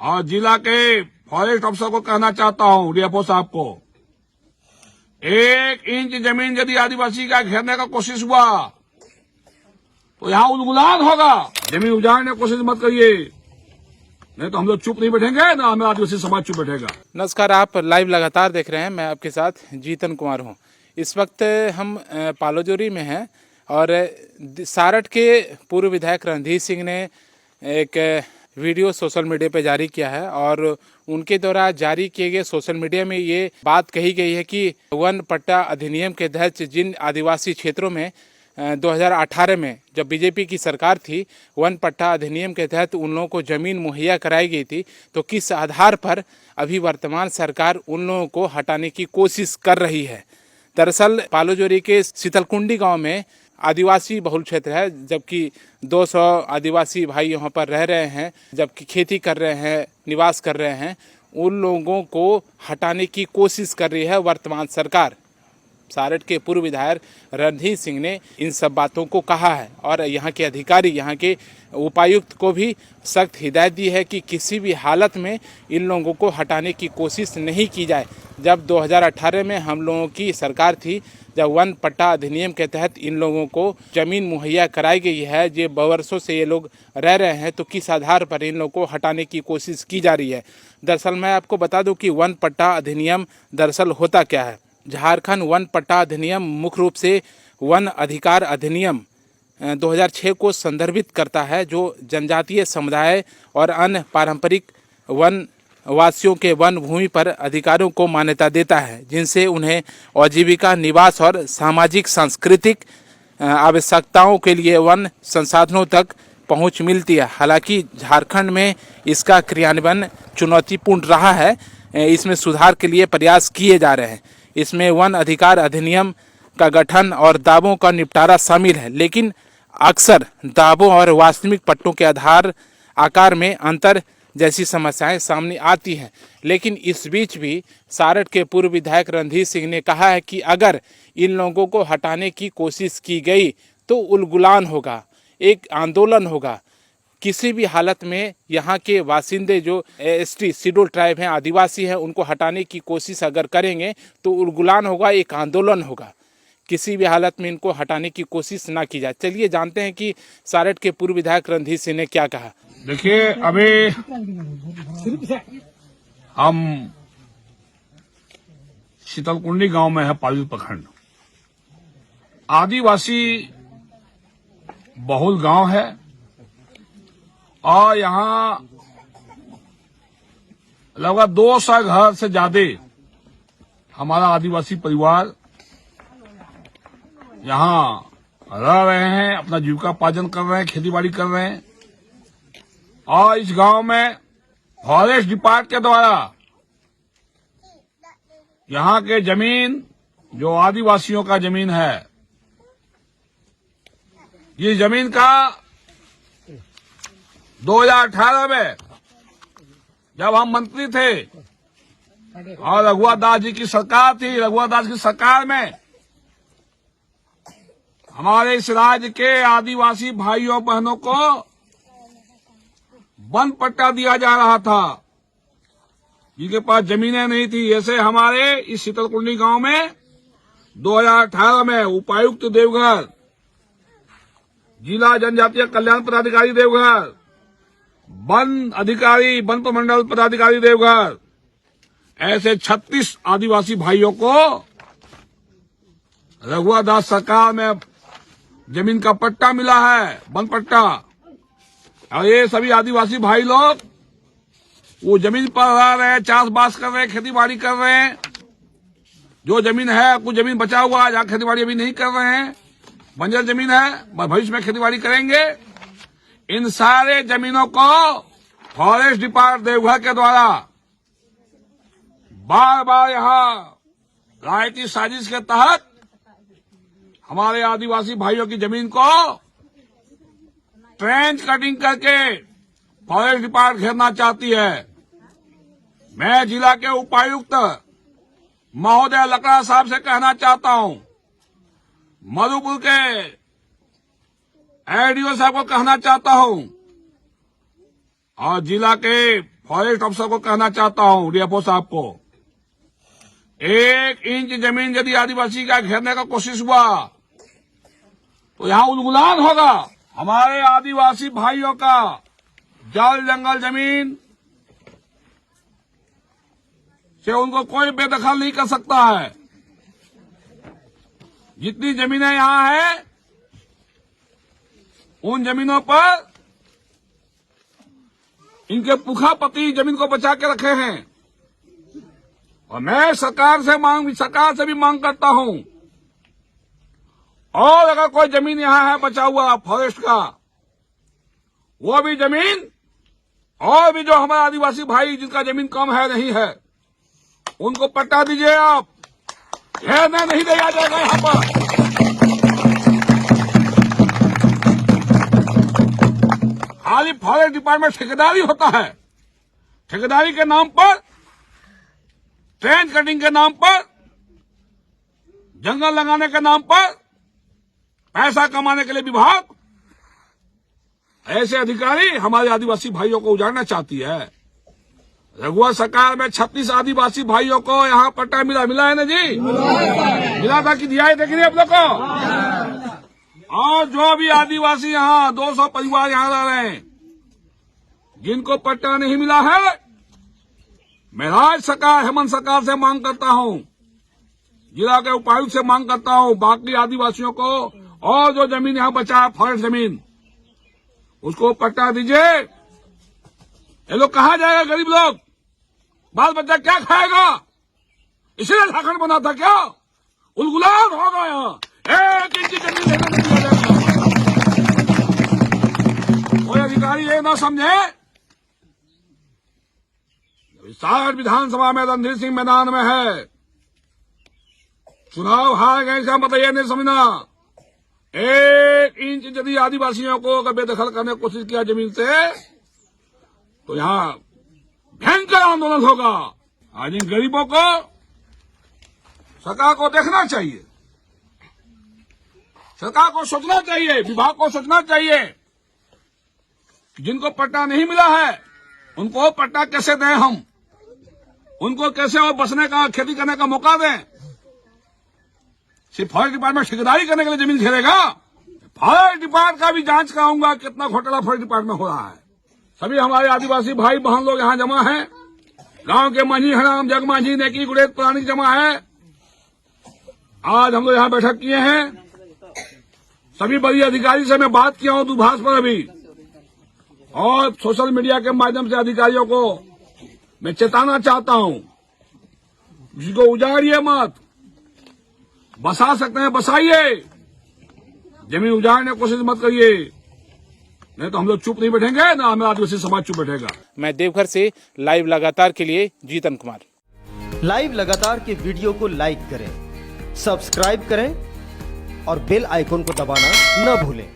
और जिला के फॉरेस्ट अफसर को कहना चाहता हूं, डीएफओ साहब को, 1 इंच जमीन यदि आदिवासी का घेरने का कोशिश हुआ तो यहां उलगुलान होगा। जमीन उजाड़ने की कोशिश मत करिए, नहीं तो हम लोग चुप नहीं बैठेंगे, ना हमें आदिवासी समाज चुप बैठेगा। नमस्कार, आप लाइव लगातार देख रहे हैं। मैं आपके साथ जीतन कुमार हूं। इस वक्त हम पालोजोरी में हैं और सारठ के पूर्व विधायक रणधीर सिंह ने एक वीडियो सोशल मीडिया पर जारी किया है और उनके द्वारा जारी किए गए सोशल मीडिया में ये बात कही गई है कि वन पट्टा अधिनियम के तहत जिन आदिवासी क्षेत्रों में 2018 में जब बीजेपी की सरकार थी, वन पट्टा अधिनियम के तहत उन लोगों को ज़मीन मुहैया कराई गई थी, तो किस आधार पर अभी वर्तमान सरकार उन लोगों को हटाने की कोशिश कर रही है। दरअसल पालोजोरी के शीतलकुंडी गांव में आदिवासी बहुल क्षेत्र है, जबकि 200 आदिवासी भाई यहाँ पर रह रहे हैं, जबकि खेती कर रहे हैं, निवास कर रहे हैं। उन लोगों को हटाने की कोशिश कर रही है वर्तमान सरकार। सारठ के पूर्व विधायक रणधीर सिंह ने इन सब बातों को कहा है और यहाँ के अधिकारी, यहाँ के उपायुक्त को भी सख्त हिदायत दी है कि किसी भी हालत में इन लोगों को हटाने की कोशिश नहीं की जाए। जब 2018 में हम लोगों की सरकार थी, जब वन पट्टा अधिनियम के तहत इन लोगों को ज़मीन मुहैया कराई गई है, जो बरसों से ये लोग रह रहे हैं, तो किस आधार पर इन लोगों को हटाने की कोशिश की जा रही है। दरअसल मैं आपको बता दूं कि वन पट्टा अधिनियम दरअसल होता क्या है। झारखंड वन पट्टा अधिनियम मुख्य रूप से वन अधिकार अधिनियम 2006 को संदर्भित करता है, जो जनजातीय समुदाय और अन्य पारंपरिक वन वासियों के वन भूमि पर अधिकारों को मान्यता देता है, जिनसे उन्हें आजीविका, निवास और सामाजिक सांस्कृतिक आवश्यकताओं के लिए वन संसाधनों तक पहुंच मिलती है। हालांकि झारखंड में इसका क्रियान्वयन चुनौतीपूर्ण रहा है। इसमें सुधार के लिए प्रयास किए जा रहे हैं। इसमें वन अधिकार अधिनियम का गठन और दावों का निपटारा शामिल है, लेकिन अक्सर दावों और वास्तविक पट्टों के आकार में अंतर जैसी समस्याएं सामने आती हैं। लेकिन इस बीच भी सारठ के पूर्व विधायक रणधीर सिंह ने कहा है कि अगर इन लोगों को हटाने की कोशिश की गई तो उलगुलान होगा, एक आंदोलन होगा। किसी भी हालत में यहाँ के बासिंदे जो एसटी शेड्यूल ट्राइब हैं, आदिवासी हैं, उनको हटाने की कोशिश अगर करेंगे तो उलगुलान होगा, एक आंदोलन होगा। किसी भी हालत में इनको हटाने की कोशिश ना की जाए। चलिए जानते हैं कि सारठ के पूर्व विधायक रणधीर सिंह ने क्या कहा। देखिए, अभी हम शीतलकुंडी गांव में है, पालू प्रखंड। आदिवासी बहुल गांव है और यहाँ लगभग 200 घर से ज्यादा हमारा आदिवासी परिवार यहाँ रह रहे हैं, अपना जीविकापार्जन कर रहे हैं, खेतीबाड़ी कर रहे हैं। और इस गांव में फॉरेस्ट डिपार्टमेंट के द्वारा यहाँ के जमीन, जो आदिवासियों का जमीन है, ये जमीन का 2018 में जब हम मंत्री थे और रघुवर दास जी की सरकार थी, रघुवर दास की सरकार में हमारे इस राज्य के आदिवासी भाइयों बहनों को वन पट्टा दिया जा रहा था, जिनके पास जमीनें नहीं थी। ऐसे हमारे इस शीतलकुंडी गांव में 2018 में उपायुक्त देवघर, जिला जनजातीय कल्याण पदाधिकारी देवघर, वन अधिकारी, वन प्रमंडल पदाधिकारी देवघर, ऐसे 36 आदिवासी भाइयों को रघुवर दास सरकार में जमीन का पट्टा मिला है, वन पट्टा। और ये सभी आदिवासी भाई लोग वो जमीन पर रह रहे हैं, चाष बास कर रहे हैं, खेती बाड़ी कर रहे हैं। जो जमीन है, कुछ जमीन बचा हुआ है, जहाँ खेती बाड़ी अभी नहीं कर रहे हैं, बंजर जमीन है, भविष्य में खेती बाड़ी करेंगे। इन सारे जमीनों को फॉरेस्ट डिपार्टमेंट देवघर के द्वारा बार बार यहाँ राजनीतिक साजिश के तहत हमारे आदिवासी भाइयों की जमीन को ट्रेंच कटिंग करके फॉरेस्ट डिपार्टमेंट घेरना चाहती है। मैं जिला के उपायुक्त महोदय लकड़ा साहब से कहना चाहता हूं, मधुपुर के एडीओ साहब को कहना चाहता हूं और जिला के फॉरेस्ट अफसर को कहना चाहता हूं, डीएफओ साहब को, 1 इंच जमीन यदि आदिवासी का घेरने का कोशिश हुआ तो यहां उलगुलान होगा। हमारे आदिवासी भाइयों का जल जंगल जमीन से उनको कोई बेदखल नहीं कर सकता है। जितनी जमीनें यहां हैं, उन जमीनों पर इनके पुखा पति जमीन को बचा के रखे हैं। और मैं सरकार से भी मांग करता हूं, और अगर कोई जमीन यहां है बचा हुआ फॉरेस्ट का, वो भी जमीन, और भी जो हमारे आदिवासी भाई जिनका जमीन कम है नहीं है, उनको पट्टा दीजिए आप। घेरने नहीं दिया जाएगा यहां पर। खाली फॉरेस्ट डिपार्टमेंट ठेकेदारी होता है। ठेकेदारी के नाम पर, ट्रेंच कटिंग के नाम पर, जंगल लगाने के नाम पर, पैसा कमाने के लिए विभाग ऐसे अधिकारी हमारे आदिवासी भाइयों को उजाड़ना चाहती है। रघुवर सरकार में 36 आदिवासी भाइयों को यहां पट्टा मिला है ना जी? मिला था कि दिया है, देखिए आप लोग को। और जो भी आदिवासी यहां 200 परिवार यहां रह रहे हैं, जिनको पट्टा नहीं मिला है, मैं राज्य सरकार, हेमंत सरकार से मांग करता हूं, जिला के उपायुक्त से मांग करता हूं, बाकी आदिवासियों को और जो जमीन यहां बचा है फॉरेस्ट जमीन, उसको पट्टा दीजिए। ये लोग कहाँ जाएगा? गरीब लोग, बाल बच्चा क्या खाएगा? इसलिए झारखंड बना था क्या? उलगुलान होगा यहाँ। 1 इंच जमीन लेने नहीं दिया जाएगा। कोई अधिकारी ये ना समझे, सारठ विधानसभा में रणधीर सिंह मैदान में है, चुनाव हार गए, इसका मतलब ये नहीं समझना। 1 इंच यदि आदिवासियों को अगर बेदखल करने की कोशिश किया जमीन से, तो यहां भयंकर आंदोलन होगा। आज इन गरीबों को सरकार को देखना चाहिए, सरकार को सोचना चाहिए, विभाग को सोचना चाहिए, जिनको पट्टा नहीं मिला है उनको पट्टा कैसे दें हम, उनको कैसे और बसने का, खेती करने का मौका दें। सिर्फ फॉरेस्ट डिपार्टमेंट ठेकेदारी करने के लिए जमीन घेरेगा? फॉरेस्ट डिपार्टमेंट का भी जांच कराऊंगा कितना घोटाला फॉरेस्ट डिपार्टमेंट हो रहा है। सभी हमारे आदिवासी भाई बहन लोग यहां जमा हैं, गांव के मंझी हराम जगमांझी नेकी गुड़ेद पुरानी जमा है। आज हम लोग यहां बैठक किए हैं, सभी बड़ी अधिकारी से मैं बात किया हूं दूरभाष पर अभी, और सोशल मीडिया के माध्यम से अधिकारियों को मैं चेताना चाहता हूं, जिसको उजाड़िए मत, बसा सकते हैं बसाइए, जमीन उजाड़ने की कोशिश मत करिए, नहीं तो हम लोग चुप नहीं बैठेंगे, ना हमारा आदिवासी समाज चुप बैठेगा। मैं देवघर से लाइव लगातार के लिए जीतन कुमार। लाइव लगातार के वीडियो को लाइक करें, सब्सक्राइब करें और बेल आइकॉन को दबाना न भूलें।